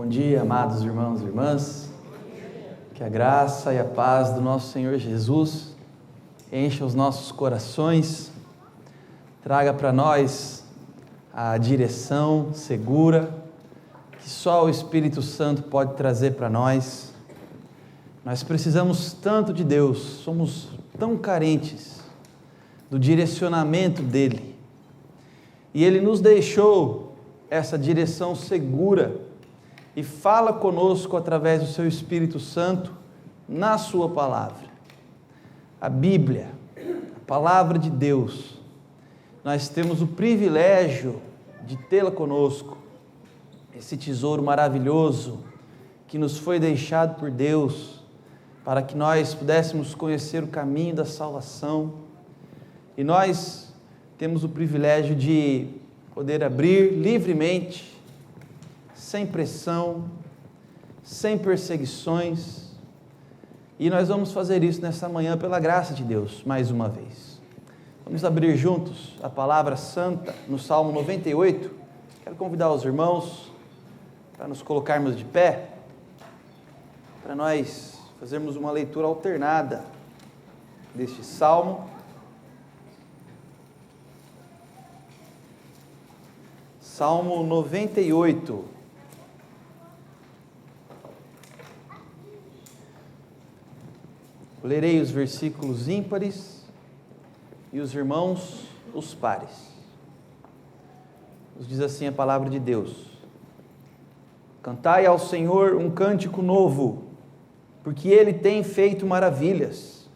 Bom dia, amados irmãos e irmãs. Que a graça e a paz do nosso Senhor Jesus encha os nossos corações, traga para nós a direção segura que só o Espírito Santo pode trazer para nós. Nós precisamos tanto de Deus, somos tão carentes do direcionamento dEle. E Ele nos deixou essa direção segura e fala conosco através do Seu Espírito Santo na Sua Palavra. A Bíblia, a Palavra de Deus, nós temos o privilégio de tê-la conosco, esse tesouro maravilhoso que nos foi deixado por Deus, para que nós pudéssemos conhecer o caminho da salvação. E nós temos o privilégio de poder abrir livremente, sem pressão, sem perseguições. E nós vamos fazer isso nessa manhã pela graça de Deus, mais uma vez. Vamos abrir juntos a palavra santa no Salmo 98. Quero convidar os irmãos para nos colocarmos de pé, para nós fazermos uma leitura alternada deste Salmo. Salmo 98. Lerei os versículos ímpares e os irmãos os pares. Nos diz assim a palavra de Deus: Cantai ao Senhor um cântico novo, porque Ele tem feito maravilhas.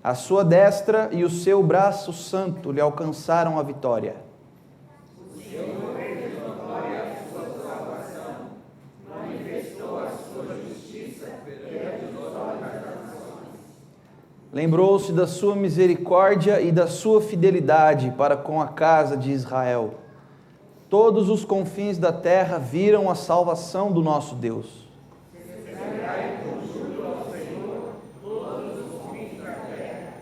A sua destra e o seu braço santo lhe alcançaram a vitória. O Senhor fez notória a sua salvação, manifestou a sua justiça perante os olhos das nações. Lembrou-se da sua misericórdia e da sua fidelidade para com a casa de Israel. Todos os confins da terra viram a salvação do nosso Deus. Celebrai com júbilo ao Senhor todos os confins da terra.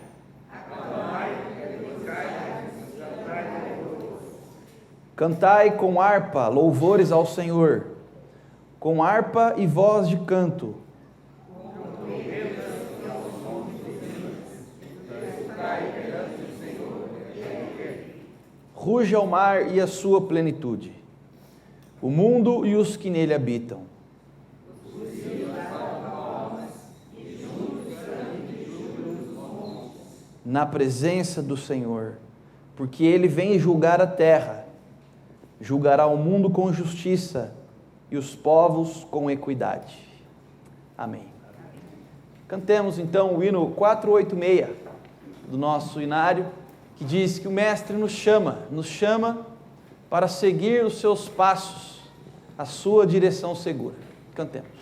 Aclamai e glorificai e cantai louvores. Cantai com harpa louvores ao Senhor, com harpa e voz de canto. Ruja o mar e a sua plenitude, o mundo e os que nele habitam. Na presença do Senhor, porque Ele vem julgar a terra, julgará o mundo com justiça e os povos com equidade. Amém. Cantemos então o hino 486 do nosso inário, que diz que o Mestre nos chama para seguir os seus passos, a sua direção segura. Cantemos.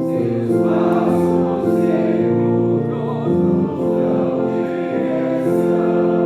Seus passos seguros nos dão direção.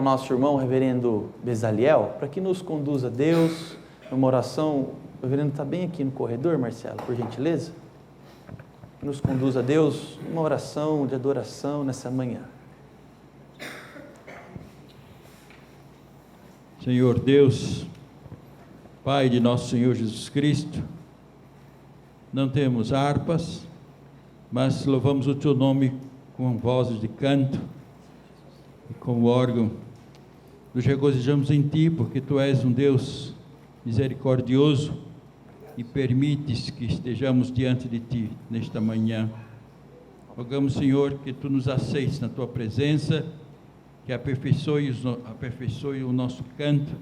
o nosso irmão, o reverendo Bezaliel, para que nos conduza a Deus numa oração. O reverendo está bem aqui no corredor, Marcelo, por gentileza. Que nos conduza a Deus numa oração de adoração nessa manhã. Senhor Deus, Pai de nosso Senhor Jesus Cristo, não temos harpas, mas louvamos o Teu nome com vozes de canto e com o órgão. Nos regozijamos em Ti, porque Tu és um Deus misericordioso e permites que estejamos diante de Ti nesta manhã. Rogamos, Senhor, que Tu nos aceites na Tua presença, que aperfeiçoe o nosso canto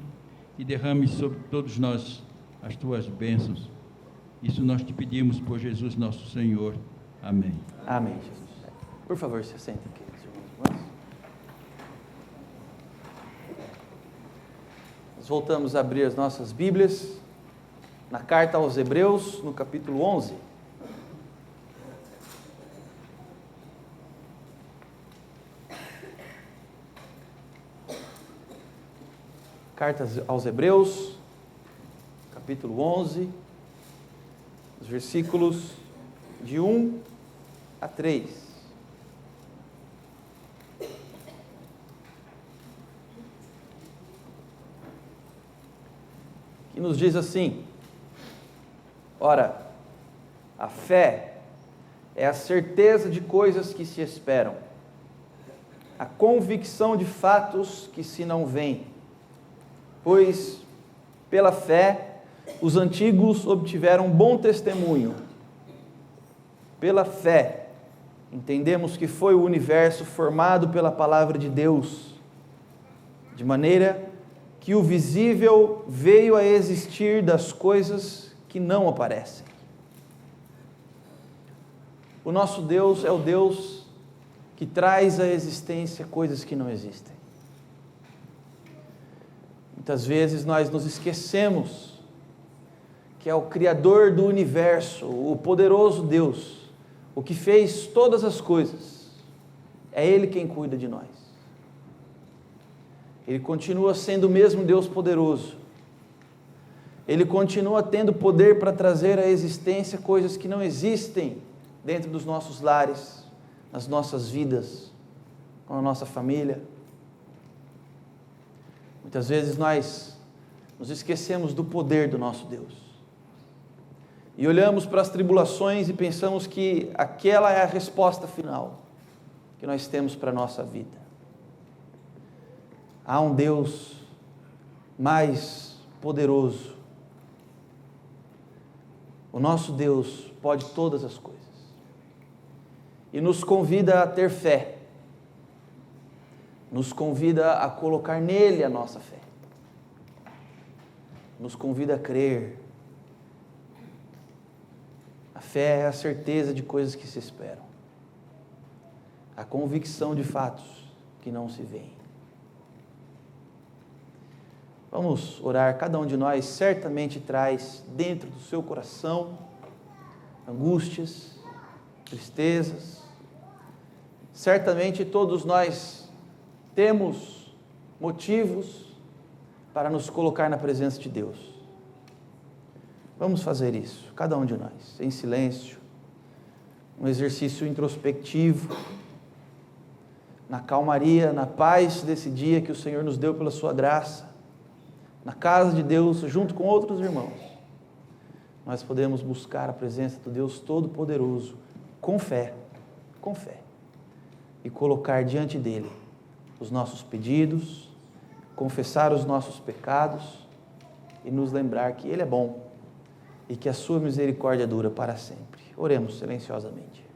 e derrame sobre todos nós as Tuas bênçãos. Isso nós te pedimos por Jesus nosso Senhor. Amém. Amém, Jesus. Por favor, se sentem aqui, irmãos. Nós voltamos a abrir as nossas Bíblias na carta aos Hebreus, no capítulo 11. Carta aos Hebreus, capítulo 11, os versículos de 1 a 3. Que nos diz assim: ora, a fé é a certeza de coisas que se esperam, a convicção de fatos que se não veem. Pois, pela fé, os antigos obtiveram bom testemunho. Pela fé, entendemos que foi o universo formado pela palavra de Deus, de maneira que o visível veio a existir das coisas que não aparecem. O nosso Deus é o Deus que traz à existência coisas que não existem. Muitas vezes nós nos esquecemos que é o Criador do universo, o poderoso Deus, o que fez todas as coisas. É Ele quem cuida de nós. Ele continua sendo o mesmo Deus poderoso. Ele continua tendo poder para trazer à existência coisas que não existem dentro dos nossos lares, nas nossas vidas, com a nossa família. Muitas vezes nós nos esquecemos do poder do nosso Deus e olhamos para as tribulações e pensamos que aquela é a resposta final que nós temos para a nossa vida. Há um Deus mais poderoso. O nosso Deus pode todas as coisas e nos convida a ter fé. Nos convida a colocar nele a nossa fé. Nos convida a crer. A fé é a certeza de coisas que se esperam. A convicção de fatos que não se veem. Vamos orar. Cada um de nós certamente traz dentro do seu coração angústias, tristezas. Certamente todos nós temos motivos para nos colocar na presença de Deus. Vamos fazer isso, cada um de nós, em silêncio, um exercício introspectivo, na calmaria, na paz desse dia que o Senhor nos deu pela sua graça, na casa de Deus, junto com outros irmãos. Nós podemos buscar a presença do Deus Todo-Poderoso, com fé, e colocar diante dele os nossos pedidos, confessar os nossos pecados e nos lembrar que Ele é bom e que a sua misericórdia dura para sempre. Oremos silenciosamente.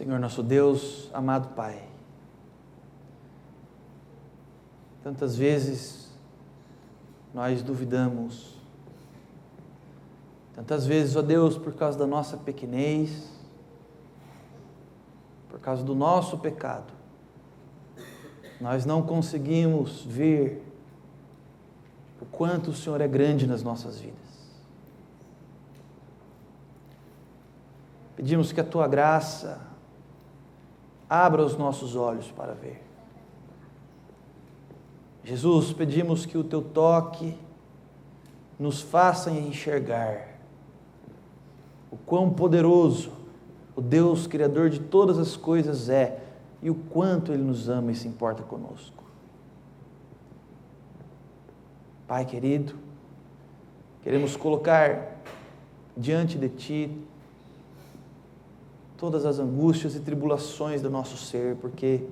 Senhor nosso Deus, amado Pai, tantas vezes nós duvidamos, tantas vezes, ó Deus, por causa da nossa pequenez, por causa do nosso pecado, nós não conseguimos ver o quanto o Senhor é grande nas nossas vidas. Pedimos que a Tua graça abra os nossos olhos para ver. Jesus, pedimos que o Teu toque nos faça enxergar o quão poderoso o Deus Criador de todas as coisas é e o quanto Ele nos ama e se importa conosco. Pai querido, queremos colocar diante de Ti todas as angústias e tribulações do nosso ser, porque,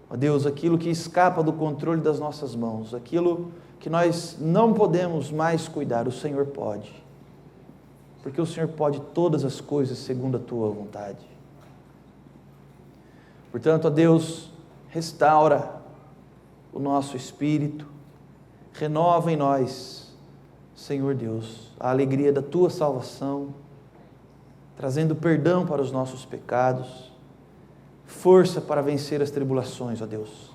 ó Deus, aquilo que escapa do controle das nossas mãos, aquilo que nós não podemos mais cuidar, o Senhor pode, porque o Senhor pode todas as coisas segundo a Tua vontade. Portanto, ó Deus, restaura o nosso espírito, renova em nós, Senhor Deus, a alegria da Tua salvação, trazendo perdão para os nossos pecados, força para vencer as tribulações, ó Deus.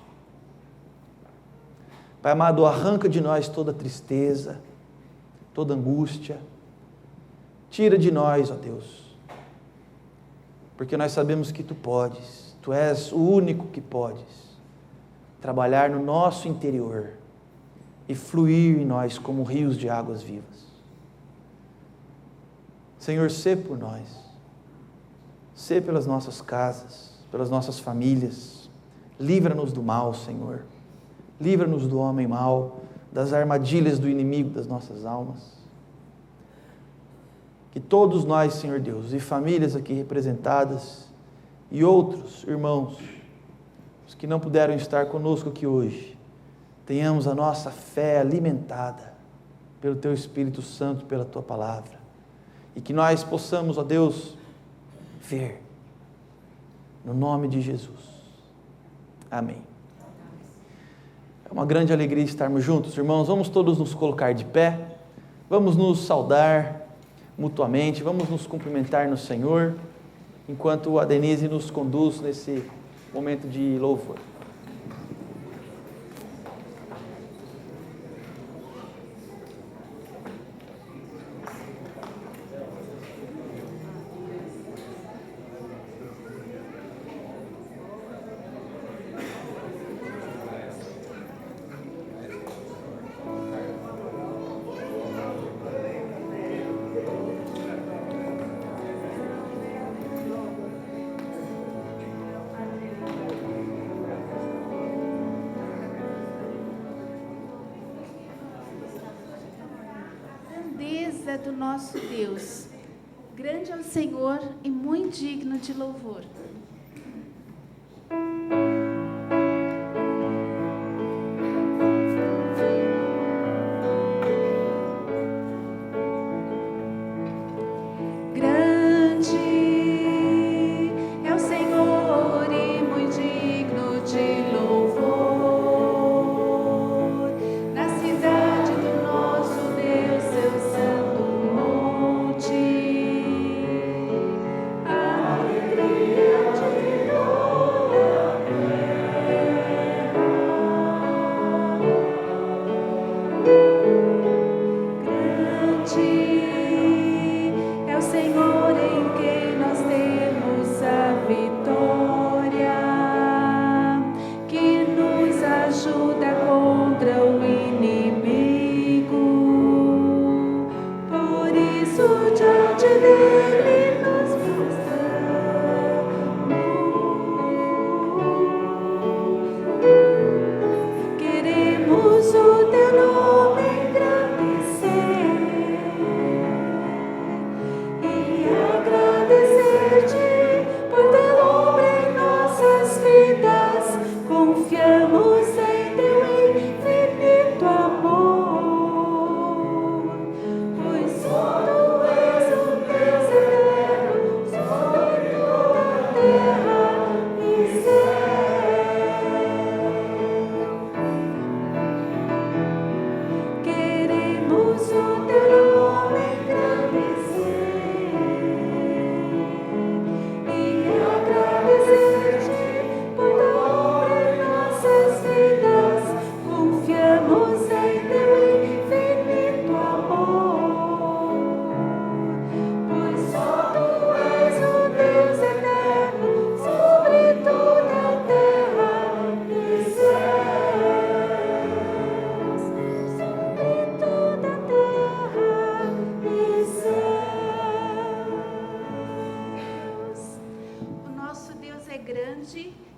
Pai amado, arranca de nós toda tristeza, toda angústia, tira de nós, ó Deus, porque nós sabemos que Tu podes, Tu és o único que podes trabalhar no nosso interior e fluir em nós como rios de águas vivas. Senhor, sê por nós, sê pelas nossas casas, pelas nossas famílias, livra-nos do mal, Senhor, livra-nos do homem mau, das armadilhas do inimigo das nossas almas. Que todos nós, Senhor Deus, e famílias aqui representadas, e outros irmãos, os que não puderam estar conosco aqui hoje, tenhamos a nossa fé alimentada pelo Teu Espírito Santo, pela Tua Palavra, e que nós possamos, ó Deus, ver, no nome de Jesus. Amém. É uma grande alegria estarmos juntos, irmãos. Vamos todos nos colocar de pé, vamos nos saudar mutuamente, vamos nos cumprimentar no Senhor, enquanto a Denise nos conduz nesse momento de louvor. Do nosso Deus, grande é o Senhor e muito digno de louvor. Deus.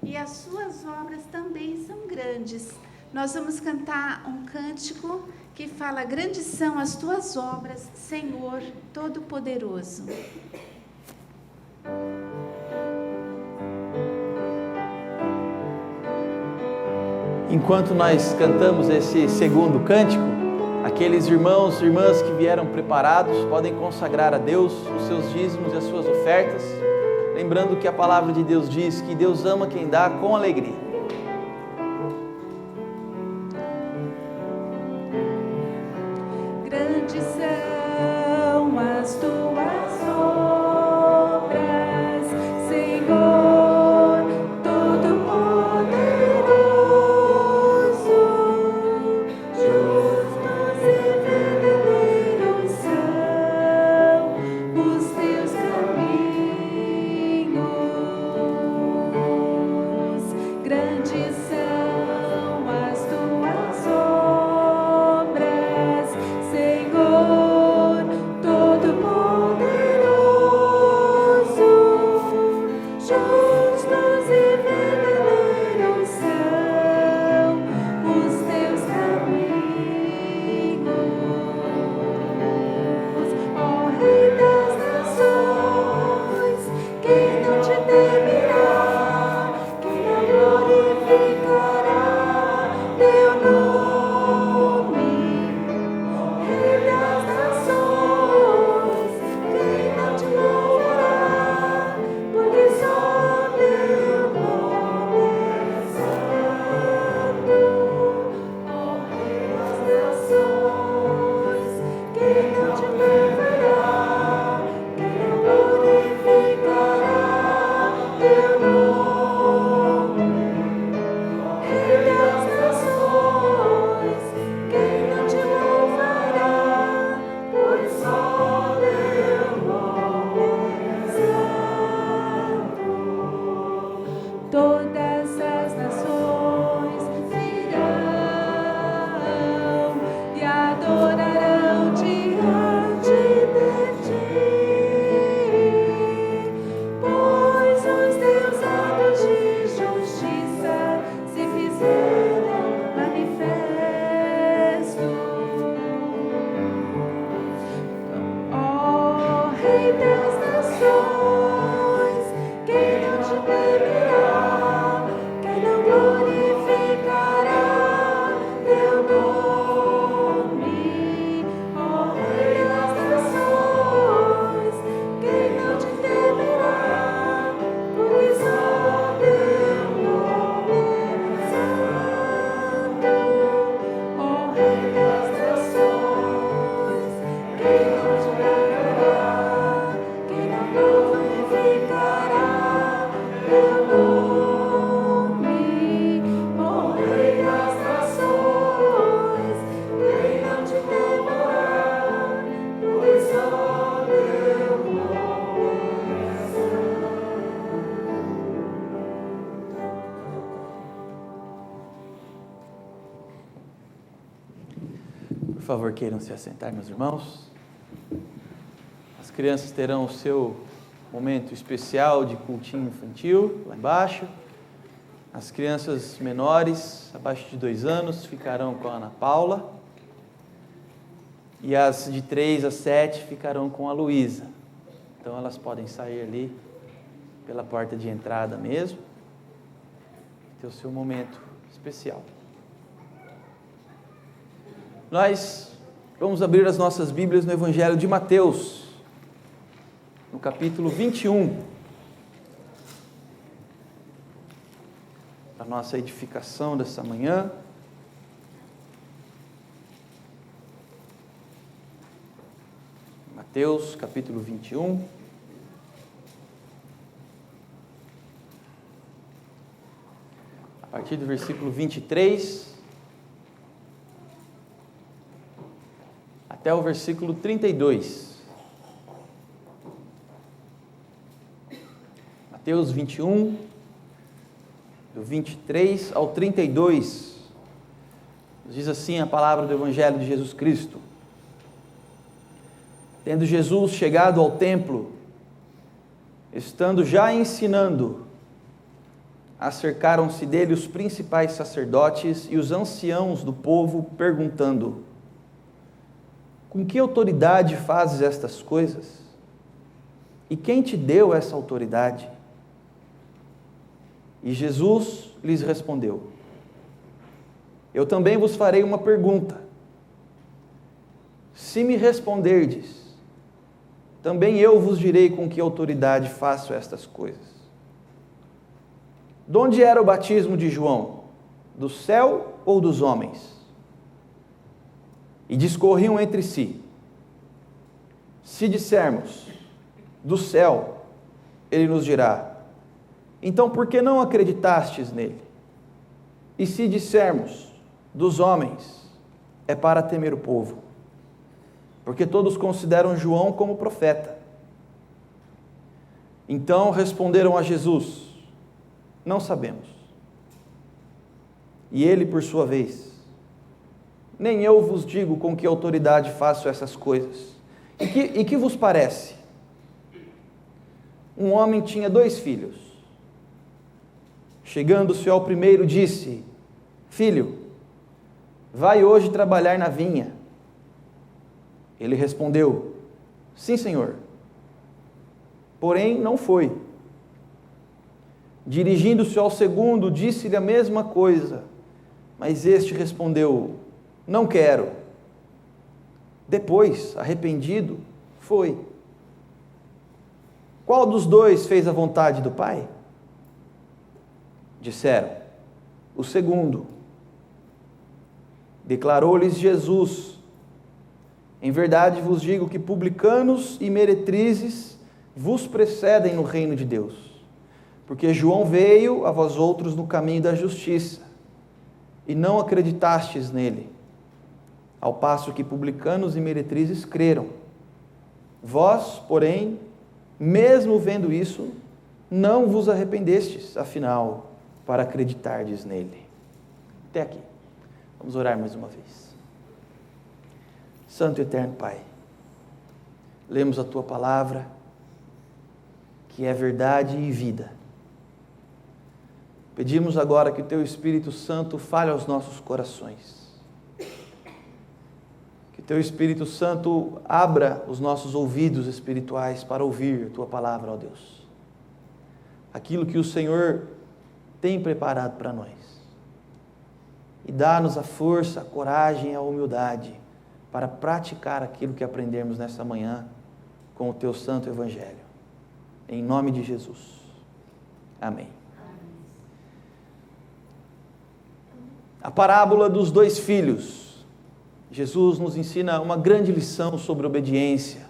e as suas obras também são grandes. Nós vamos cantar um cântico que fala: grandes são as tuas obras, Senhor Todo-Poderoso. Enquanto nós cantamos esse segundo cântico, aqueles irmãos e irmãs que vieram preparados podem consagrar a Deus os seus dízimos e as suas ofertas, lembrando que a palavra de Deus diz que Deus ama quem dá com alegria. Grandes são as tuas obras, Senhor Todo-Poderoso. Justos e verdadeiros são os teus caminhos. Grandes são as tuas obras, Senhor Todo-Poderoso. Justos e verdadeiros são os teus caminhos. Ó Rei das nações, quem não te temerá, quem não glorificará teu nome? Rei das nações, quem não te louvará, porque só teu nome é santo. Ó Rei das nações, quem não te louvará, quem não glorificará teu nome? Rei das nações, quem não te louvará, pois só teu nome é santo. Todas as nações virão e adorarão diante de ti, pois os teus atos de justiça se fizeram manifestos. Ó Rei das nações, quem não te temerá, quem não glorificará teu nome? Ó Rei das nações, quem não te temerá, porque só teu nome é santo. Ó Rei das nações, quem não te temerá, quem não glorificará teu nome? Ó Rei das nações, quem não te temerá, porque só teu nome é santo. Por favor, queiram se assentar, meus irmãos. As crianças terão o seu momento especial de cultinho infantil lá embaixo. As crianças menores, abaixo de 2 anos, ficarão com a Ana Paula. E as de 3 a 7 ficarão com a Luísa. Então elas podem sair ali pela porta de entrada mesmo. Ter o seu momento especial. Nós vamos abrir as nossas Bíblias no Evangelho de Mateus, no capítulo 21, para a nossa edificação dessa manhã. Mateus, capítulo 21. A partir do versículo 23 até o versículo 32. Mateus 21, do 23 ao 32. Diz assim a palavra do Evangelho de Jesus Cristo. Tendo Jesus chegado ao templo, estando já ensinando, acercaram-se dele os principais sacerdotes e os anciãos do povo, perguntando: com que autoridade fazes estas coisas? E quem te deu essa autoridade? E Jesus lhes respondeu: eu também vos farei uma pergunta. Se me responderdes, também eu vos direi com que autoridade faço estas coisas. De onde era o batismo de João? Do céu ou dos homens? E discorriam entre si: se dissermos do céu, ele nos dirá: então por que não acreditastes nele? E se dissermos dos homens, é para temer o povo, porque todos consideram João como profeta. Então responderam a Jesus: não sabemos. E ele, por sua vez: nem eu vos digo com que autoridade faço essas coisas. E que vos parece? Um homem tinha 2 filhos. Chegando-se ao primeiro, disse: filho, vai hoje trabalhar na vinha. Ele respondeu: sim, senhor. Porém, não foi. Dirigindo-se ao segundo, disse-lhe a mesma coisa, mas este respondeu: não quero. Depois, arrependido, foi. Qual dos 2 fez a vontade do Pai? Disseram: o segundo. Declarou-lhes Jesus: em verdade vos digo que publicanos e meretrizes vos precedem no reino de Deus, porque João veio a vós outros no caminho da justiça, e não acreditastes nele, ao passo que publicanos e meretrizes creram. Vós, porém, mesmo vendo isso, não vos arrependestes, afinal, para acreditardes nele. Até aqui. Vamos orar mais uma vez. Santo e eterno Pai, lemos a Tua palavra, que é verdade e vida. Pedimos agora que o Teu Espírito Santo fale aos nossos corações. Que o Teu Espírito Santo abra os nossos ouvidos espirituais para ouvir a Tua palavra, ó Deus. Aquilo que o Senhor tem preparado para nós. E dá-nos a força, a coragem e a humildade para praticar aquilo que aprendemos nessa manhã com o Teu Santo Evangelho. Em nome de Jesus. Amém. A parábola dos 2 filhos. Jesus nos ensina uma grande lição sobre obediência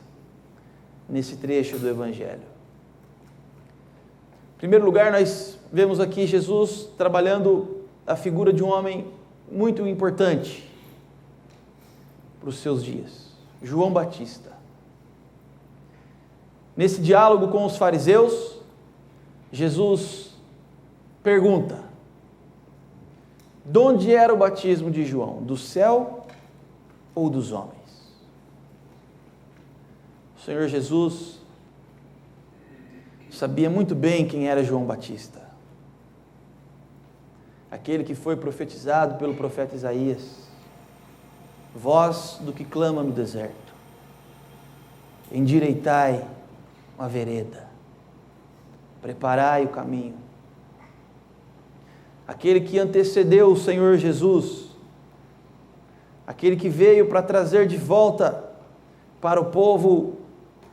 nesse trecho do Evangelho. Em primeiro lugar, nós vemos aqui Jesus trabalhando a figura de um homem muito importante para os seus dias, João Batista. Nesse diálogo com os fariseus, Jesus pergunta: de onde era o batismo de João? Do céu ou dos homens? O Senhor Jesus sabia muito bem quem era João Batista, aquele que foi profetizado pelo profeta Isaías: voz do que clama no deserto, endireitai uma vereda, preparai o caminho. Aquele que antecedeu o Senhor Jesus, aquele que veio para trazer de volta para o povo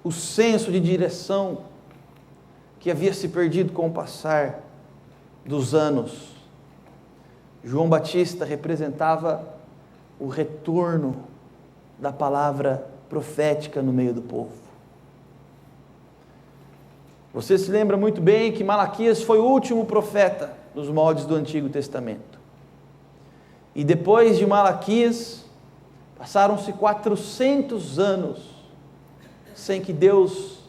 o senso de direção que havia se perdido com o passar dos anos. João Batista representava o retorno da palavra profética no meio do povo. Você se lembra muito bem que Malaquias foi o último profeta nos moldes do Antigo Testamento. E depois de Malaquias, passaram-se 400 anos sem que Deus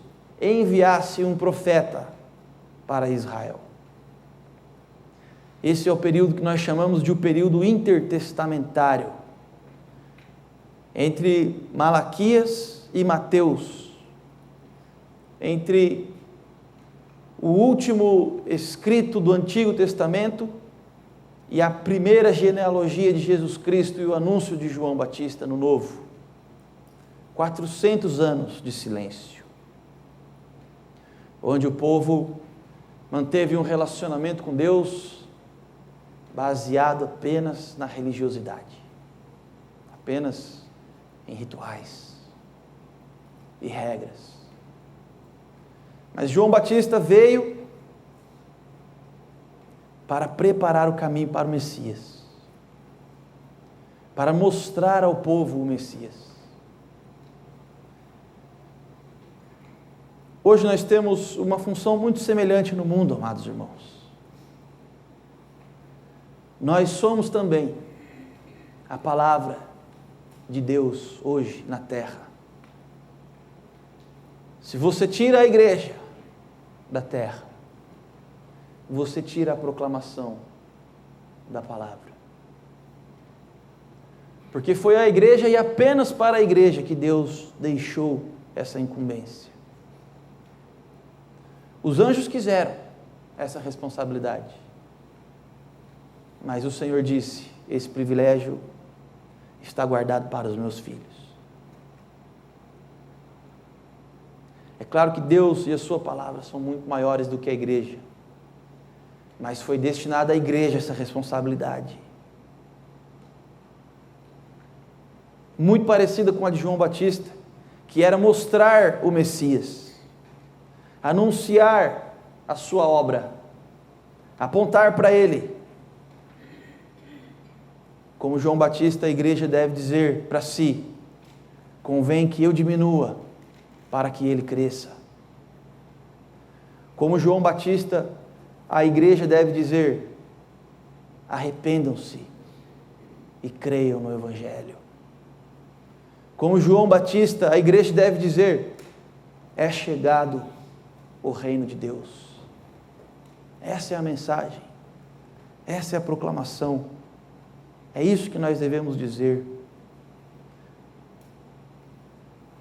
enviasse um profeta para Israel. Esse é o período que nós chamamos de o período intertestamentário, entre Malaquias e Mateus, entre o último escrito do Antigo Testamento e a primeira genealogia de Jesus Cristo e o anúncio de João Batista no Novo. 400 anos de silêncio, onde o povo manteve um relacionamento com Deus baseado apenas na religiosidade, apenas em rituais e regras. Mas João Batista veio para preparar o caminho para o Messias, para mostrar ao povo o Messias. Hoje nós temos uma função muito semelhante no mundo, amados irmãos. Nós somos também a palavra de Deus hoje na terra. Se você tira a igreja da terra, você tira a proclamação da palavra. Porque foi a igreja e apenas para a igreja que Deus deixou essa incumbência. Os anjos quiseram essa responsabilidade, mas o Senhor disse: esse privilégio está guardado para os meus filhos. É claro que Deus e a sua palavra são muito maiores do que a igreja, mas foi destinada à igreja essa responsabilidade. Muito parecida com a de João Batista, que era mostrar o Messias, anunciar a sua obra, apontar para ele. Como João Batista, a igreja deve dizer para si: convém que eu diminua para que ele cresça. Como João Batista, a igreja deve dizer: arrependam-se e creiam no Evangelho. Como João Batista, a igreja deve dizer: é chegado o reino de Deus. Essa é a mensagem, essa é a proclamação, é isso que nós devemos dizer.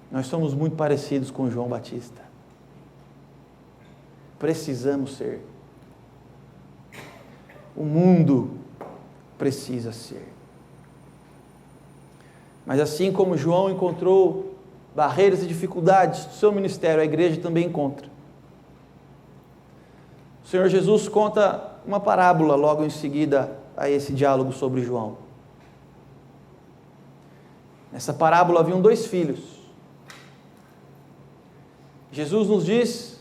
Nós somos muito parecidos com João Batista, precisamos ser, o mundo precisa ser. Mas assim como João encontrou barreiras e dificuldades do seu ministério, a igreja também encontra. O Senhor Jesus conta uma parábola logo em seguida a esse diálogo sobre João. Nessa parábola haviam 2 filhos. Jesus nos diz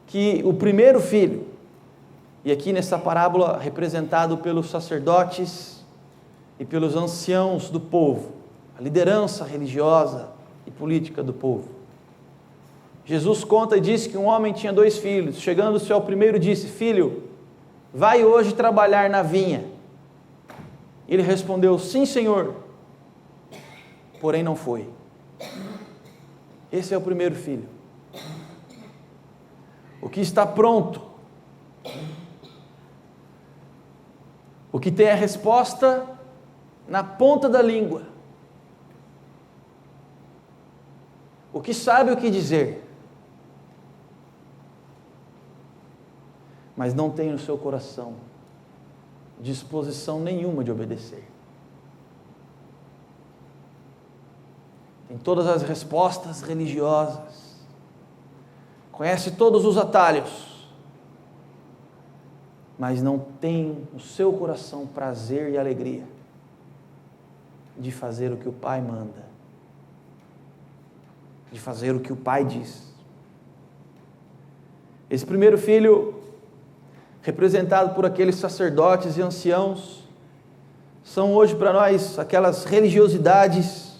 que o primeiro filho, e aqui nessa parábola representado pelos sacerdotes e pelos anciãos do povo, a liderança religiosa e política do povo. Jesus conta e diz que um homem tinha 2 filhos. Chegando-se ao primeiro, disse: filho, vai hoje trabalhar na vinha. Ele respondeu: sim, Senhor. Porém não foi. Esse é o primeiro filho. O que está pronto, o que tem a resposta na ponta da língua, o que sabe o que dizer, mas não tem no seu coração disposição nenhuma de obedecer. Tem todas as respostas religiosas, conhece todos os atalhos, mas não tem no seu coração prazer e alegria de fazer o que o Pai manda, de fazer o que o Pai diz. Esse primeiro filho, representado por aqueles sacerdotes e anciãos, são hoje para nós aquelas religiosidades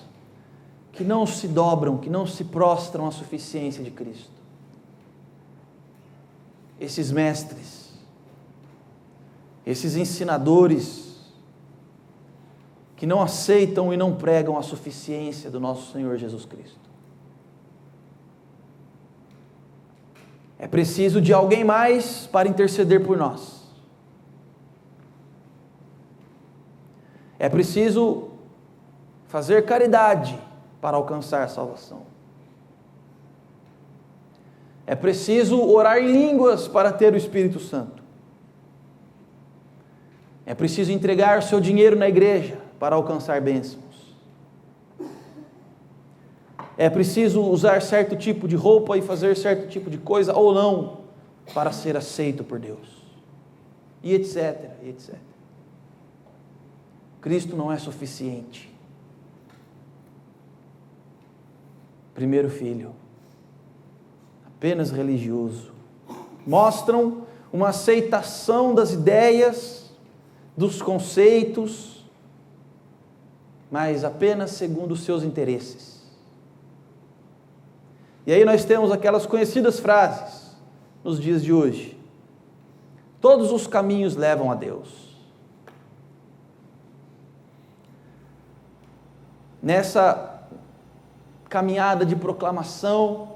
que não se dobram, que não se prostram à suficiência de Cristo. Esses mestres, esses ensinadores, que não aceitam e não pregam a suficiência do nosso Senhor Jesus Cristo. É preciso de alguém mais para interceder por nós. É preciso fazer caridade para alcançar a salvação. É preciso orar em línguas para ter o Espírito Santo. É preciso entregar o seu dinheiro na igreja para alcançar bênçãos. É preciso usar certo tipo de roupa e fazer certo tipo de coisa ou não para ser aceito por Deus. E etc, e etc. Cristo não é suficiente. Primeiro filho, apenas religioso. Mostram uma aceitação das ideias, dos conceitos, mas apenas segundo os seus interesses. E aí nós temos aquelas conhecidas frases nos dias de hoje: todos os caminhos levam a Deus. Nessa caminhada de proclamação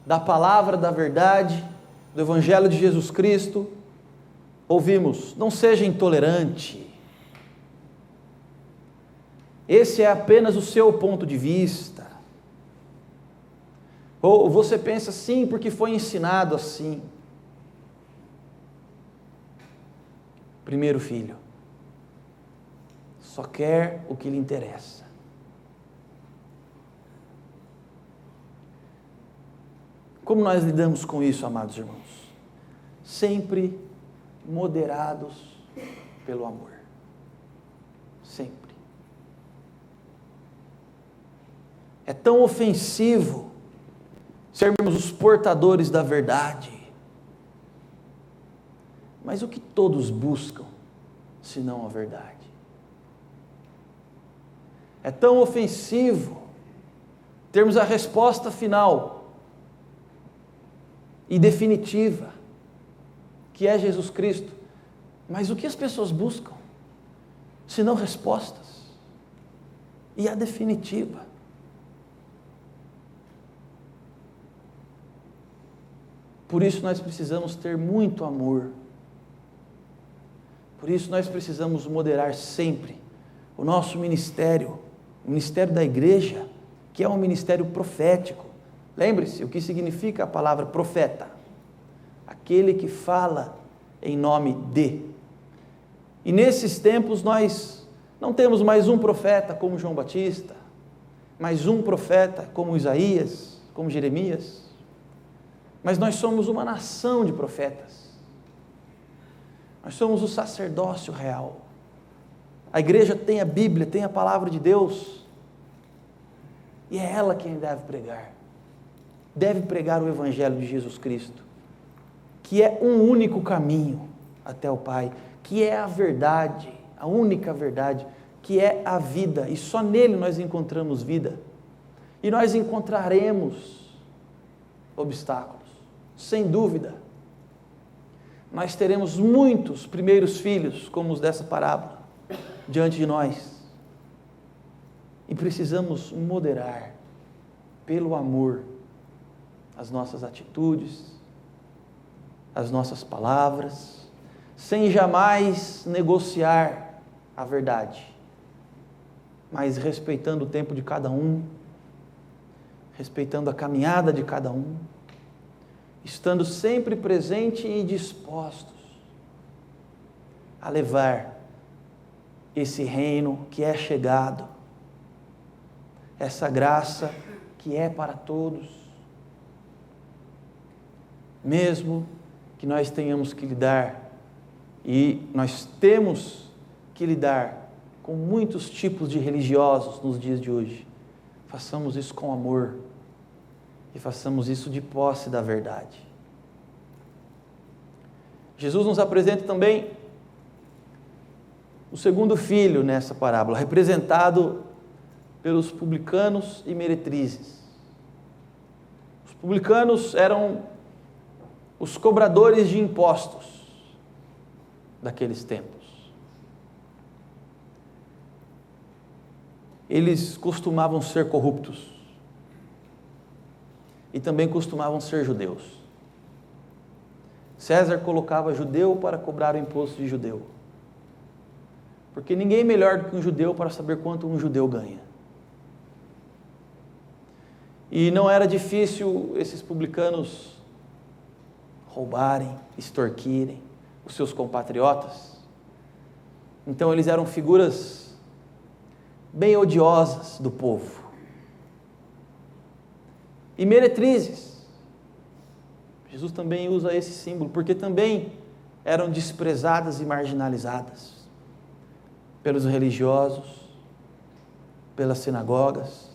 da palavra da verdade, do Evangelho de Jesus Cristo, ouvimos: não seja intolerante. Esse é apenas o seu ponto de vista. Ou você pensa assim porque foi ensinado assim. Primeiro filho só quer o que lhe interessa. Como nós lidamos com isso, amados irmãos? Sempre moderados pelo amor. Sempre. É tão ofensivo sermos os portadores da verdade. Mas o que todos buscam, senão a verdade? É tão ofensivo termos a resposta final e definitiva, que é Jesus Cristo. Mas o que as pessoas buscam, senão respostas? E a definitiva? Por isso nós precisamos ter muito amor. Por isso nós precisamos moderar sempre o nosso ministério, o ministério da igreja, que é um ministério profético. Lembre-se o que significa a palavra profeta: aquele que fala em nome de. E nesses tempos nós não temos mais um profeta como João Batista, mais um profeta como Isaías, como Jeremias, mas nós somos uma nação de profetas. Nós somos o sacerdócio real. A igreja tem a Bíblia, tem a palavra de Deus, e é ela quem deve pregar. Deve pregar o Evangelho de Jesus Cristo, que é um único caminho até o Pai, que é a verdade, a única verdade, que é a vida, e só nele nós encontramos vida. E nós encontraremos obstáculos, sem dúvida. Nós teremos muitos primeiros filhos, como os dessa parábola, diante de nós. E precisamos moderar, pelo amor, as nossas atitudes, as nossas palavras, sem jamais negociar a verdade, mas respeitando o tempo de cada um, respeitando a caminhada de cada um, estando sempre presente e dispostos a levar esse reino que é chegado, essa graça que é para todos, mesmo que nós tenhamos que lidar, e nós temos que lidar com muitos tipos de religiosos nos dias de hoje. Façamos isso com amor e façamos isso de posse da verdade. Jesus nos apresenta também o segundo filho nessa parábola, representado pelos publicanos e meretrizes. Os publicanos eram os cobradores de impostos daqueles tempos. Eles costumavam ser corruptos e também costumavam ser judeus. César colocava judeu para cobrar o imposto de judeu, porque ninguém é melhor do que um judeu para saber quanto um judeu ganha. E não era difícil esses publicanos roubarem, extorquirem os seus compatriotas. Então eles eram figuras bem odiosas do povo. E meretrizes. Jesus também usa esse símbolo, porque também eram desprezadas e marginalizadas pelos religiosos, pelas sinagogas.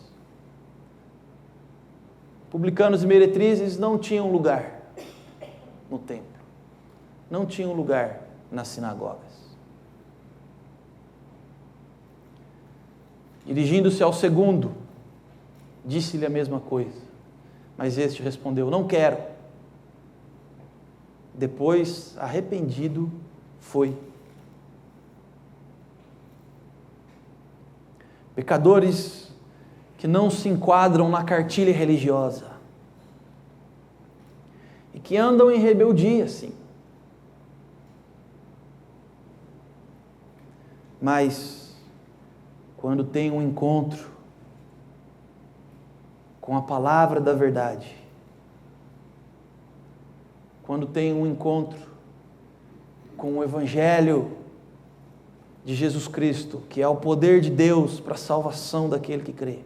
Publicanos e meretrizes não tinham lugar no templo, não tinham lugar nas sinagogas. Dirigindo-se ao segundo, disse-lhe a mesma coisa, mas este respondeu: não quero. Depois, arrependido, foi. Pecadores que não se enquadram na cartilha religiosa e que andam em rebeldia, sim. Mas, quando tem um encontro com a palavra da verdade, quando tem um encontro com o Evangelho de Jesus Cristo, que é o poder de Deus para a salvação daquele que crê,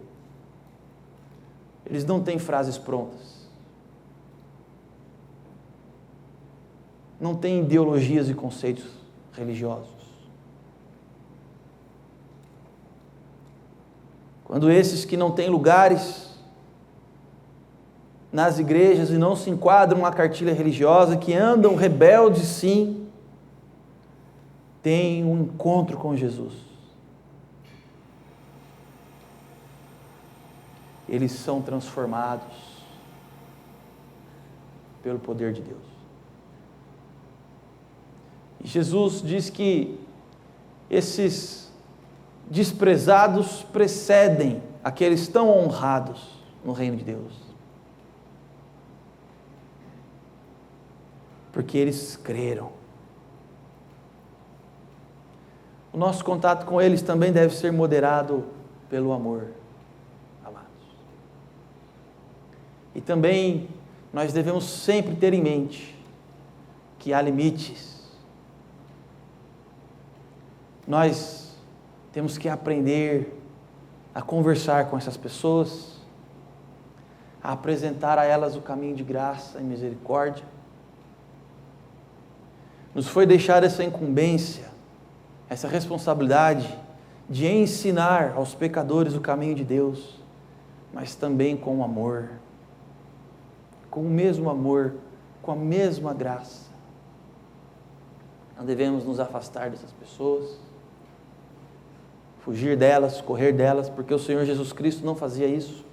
eles não têm frases prontas, não têm ideologias e conceitos religiosos. Quando esses que não têm lugares nas igrejas e não se enquadram na cartilha religiosa, que andam rebeldes, sim, têm um encontro com Jesus, eles são transformados pelo poder de Deus. E Jesus diz que esses desprezados precedem aqueles tão honrados no reino de Deus, porque eles creram. O nosso contato com eles também deve ser moderado pelo amor, amados. E também nós devemos sempre ter em mente que há limites. Nós temos que aprender a conversar com essas pessoas, a apresentar a elas o caminho de graça e misericórdia. Nos foi deixada essa incumbência, essa responsabilidade de ensinar aos pecadores o caminho de Deus, mas também com amor, com o mesmo amor, com a mesma graça. Não devemos nos afastar dessas pessoas, fugir delas, correr delas, porque o Senhor Jesus Cristo não fazia isso.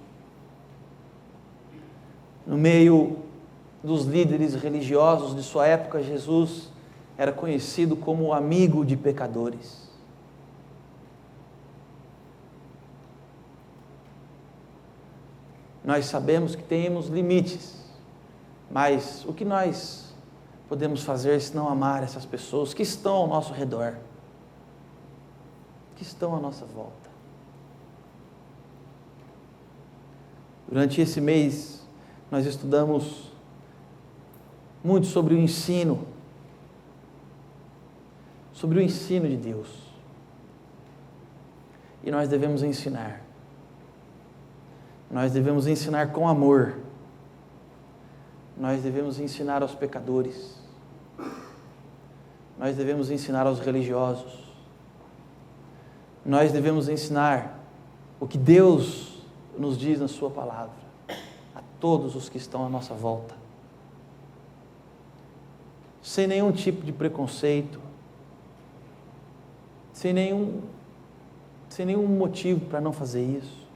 No meio dos líderes religiosos de sua época, Jesus era conhecido como o amigo de pecadores. Nós sabemos que temos limites, mas o que nós podemos fazer se não amar essas pessoas que estão ao nosso redor, que estão à nossa volta? Durante esse mês, nós estudamos muito sobre o ensino de Deus. E nós devemos ensinar. Nós devemos ensinar com amor. Nós devemos ensinar aos pecadores. Nós devemos ensinar aos religiosos. Nós devemos ensinar o que Deus nos diz na sua palavra a todos os que estão à nossa volta, sem nenhum tipo de preconceito, sem nenhum motivo para não fazer isso.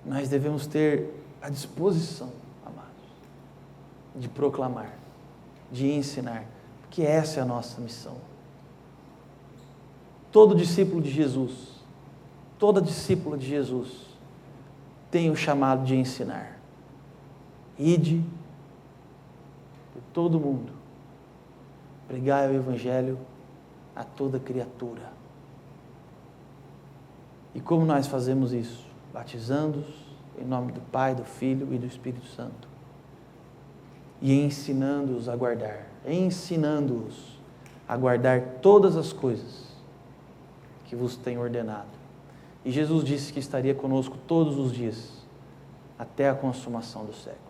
Nós devemos ter a disposição, amados, de proclamar, de ensinar, porque essa é a nossa missão. Todo discípulo de Jesus, toda discípula de Jesus tem o chamado de ensinar. Ide por todo mundo, pregai o Evangelho a toda criatura. E como nós fazemos isso? Batizando-os em nome do Pai, do Filho e do Espírito Santo. e ensinando-os a guardar todas as coisas que vos tenho ordenado. E Jesus disse que estaria conosco todos os dias, até a consumação dos séculos.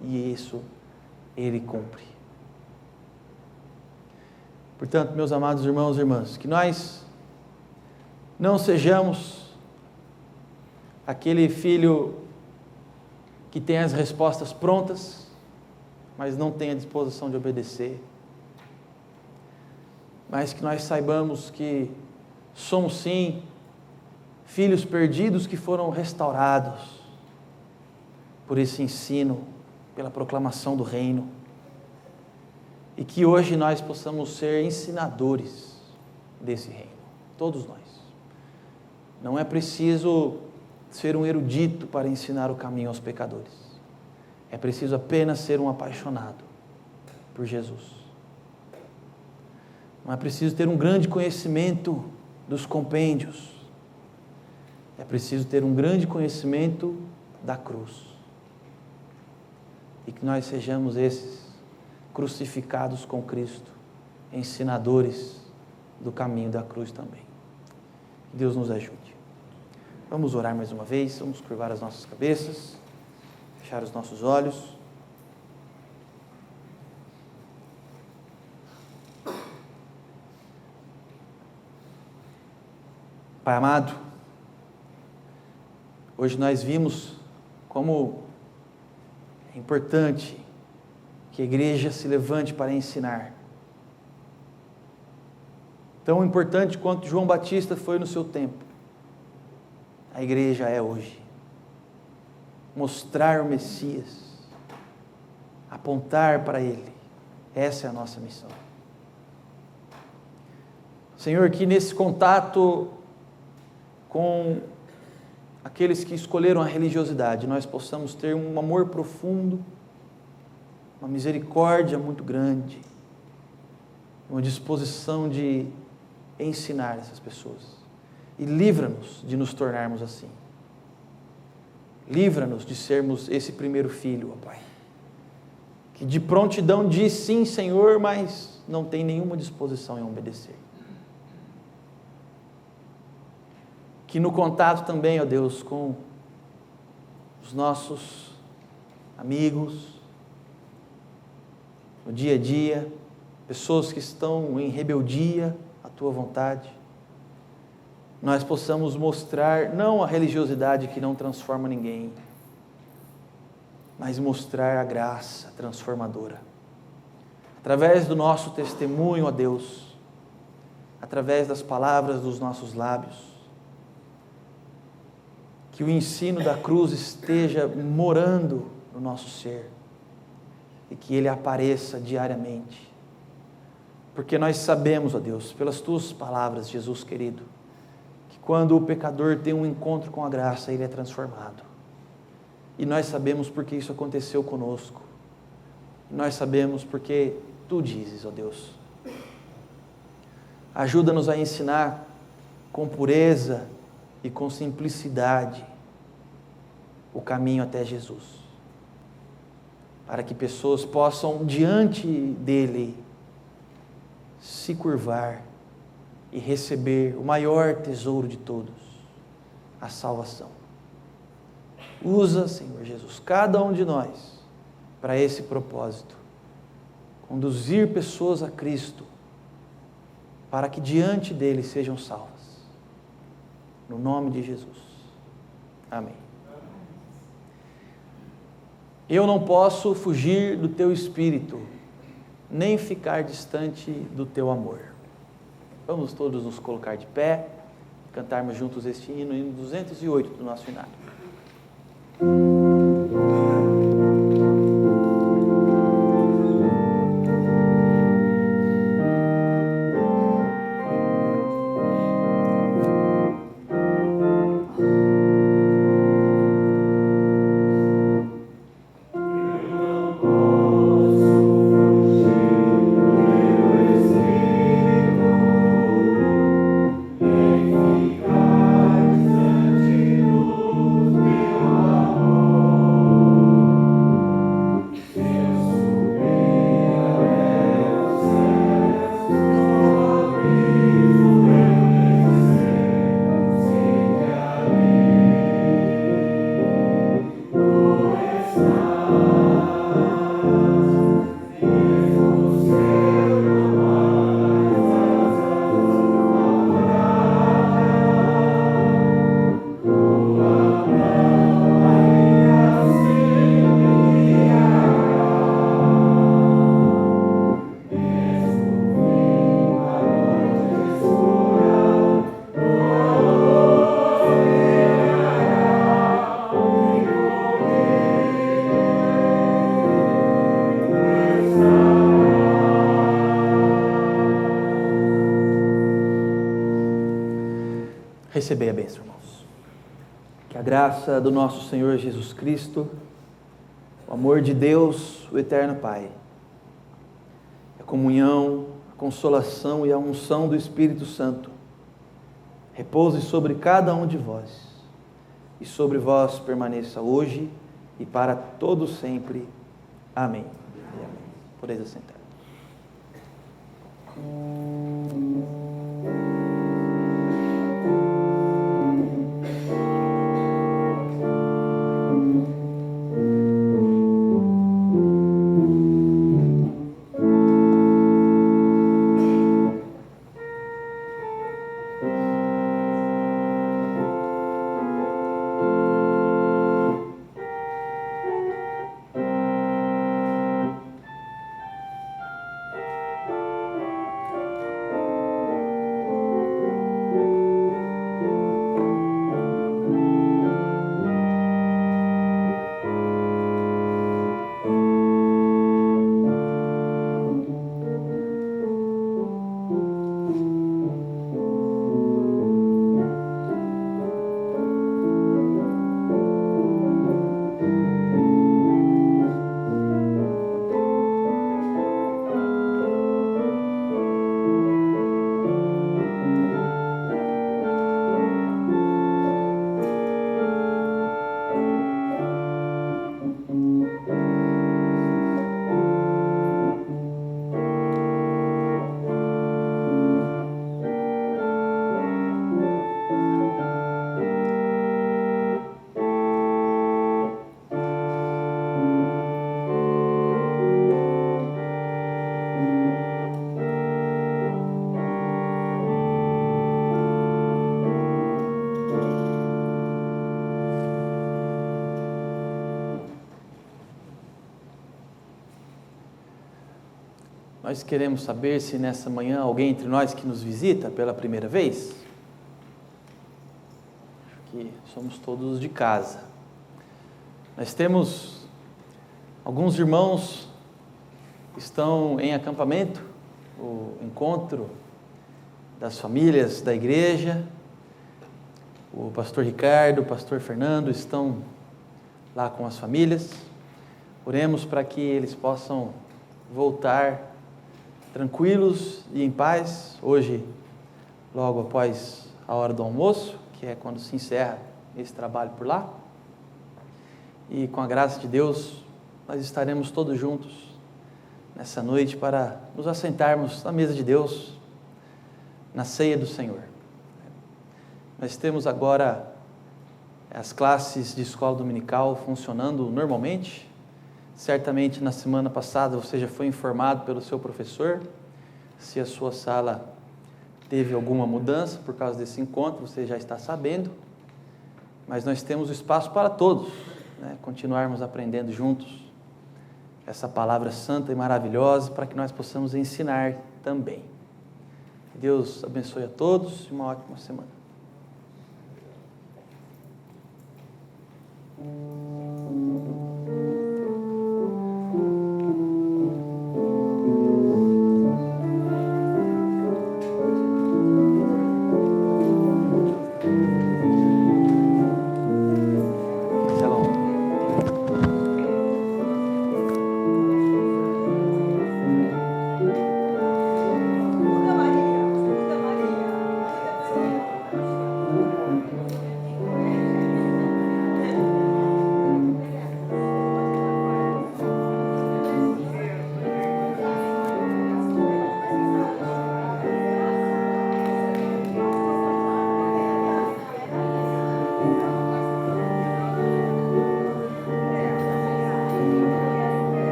E isso Ele cumpre. Portanto, meus amados irmãos e irmãs, que nós não sejamos aquele filho que tem as respostas prontas, mas não tem a disposição de obedecer. Mas que nós saibamos que somos sim filhos perdidos que foram restaurados por esse ensino, pela proclamação do reino. E que hoje nós possamos ser ensinadores desse reino, todos nós. Não é preciso ser um erudito para ensinar o caminho aos pecadores. É preciso apenas ser um apaixonado por Jesus. Não é preciso ter um grande conhecimento dos compêndios. É preciso ter um grande conhecimento da cruz. E que nós sejamos esses crucificados com Cristo, ensinadores do caminho da cruz também. Que Deus nos ajude. Vamos orar mais uma vez, vamos curvar as nossas cabeças, fechar os nossos olhos. Pai amado, hoje nós vimos como é importante que a igreja se levante para ensinar. Tão importante quanto João Batista foi no seu tempo, a igreja é hoje. Mostrar o Messias, apontar para Ele, essa é a nossa missão. Senhor, que nesse contato com aqueles que escolheram a religiosidade, nós possamos ter um amor profundo, uma misericórdia muito grande, uma disposição de ensinar essas pessoas. E livra-nos de nos tornarmos assim. Livra-nos de sermos esse primeiro filho, ó Pai, que de prontidão diz sim, Senhor, mas não tem nenhuma disposição em obedecer. Que no contato também, ó Deus, com os nossos amigos, no dia a dia, pessoas que estão em rebeldia à Tua vontade, nós possamos mostrar não a religiosidade que não transforma ninguém, mas mostrar a graça transformadora. Através do nosso testemunho, ó Deus, através das palavras dos nossos lábios, que o ensino da cruz esteja morando no nosso ser e que ele apareça diariamente. Porque nós sabemos, ó Deus, pelas Tuas palavras, Jesus querido, que quando o pecador tem um encontro com a graça, ele é transformado. E nós sabemos porque isso aconteceu conosco. E nós sabemos porque Tu dizes, ó Deus. Ajuda-nos a ensinar com pureza e com simplicidade o caminho até Jesus, para que pessoas possam diante dele se curvar e receber o maior tesouro de todos, a salvação. Usa, Senhor Jesus, cada um de nós para esse propósito, conduzir pessoas a Cristo, para que diante dele sejam salvas. No nome de Jesus. Amém. Eu não posso fugir do Teu Espírito, nem ficar distante do Teu amor. Vamos todos nos colocar de pé, cantarmos juntos este hino, hino 208 do nosso hinário. Ficar distante Recebei a bênção, irmãos. Que a graça do nosso Senhor Jesus Cristo, o amor de Deus, o eterno Pai, a comunhão, a consolação e a unção do Espírito Santo repouse sobre cada um de vós e sobre vós permaneça hoje e para todo sempre. Amém. E amém. Podeis assentar. Nós queremos saber se nessa manhã alguém entre nós que nos visita pela primeira vez. Acho que somos todos de casa. Nós temos alguns irmãos que estão em acampamento, o encontro das famílias da igreja. O pastor Ricardo, o pastor Fernando estão lá com as famílias. Oremos para que eles possam voltar tranquilos e em paz, hoje, logo após a hora do almoço, que é quando se encerra esse trabalho por lá. E com a graça de Deus, nós estaremos todos juntos nessa noite para nos assentarmos na mesa de Deus, na ceia do Senhor. Nós temos agora as classes de escola dominical funcionando normalmente. Certamente na semana passada você já foi informado pelo seu professor se a sua sala teve alguma mudança por causa desse encontro, você já está sabendo. Mas nós temos espaço para todos, né? Continuarmos aprendendo juntos essa palavra santa e maravilhosa para que nós possamos ensinar também. Deus abençoe a todos e uma ótima semana.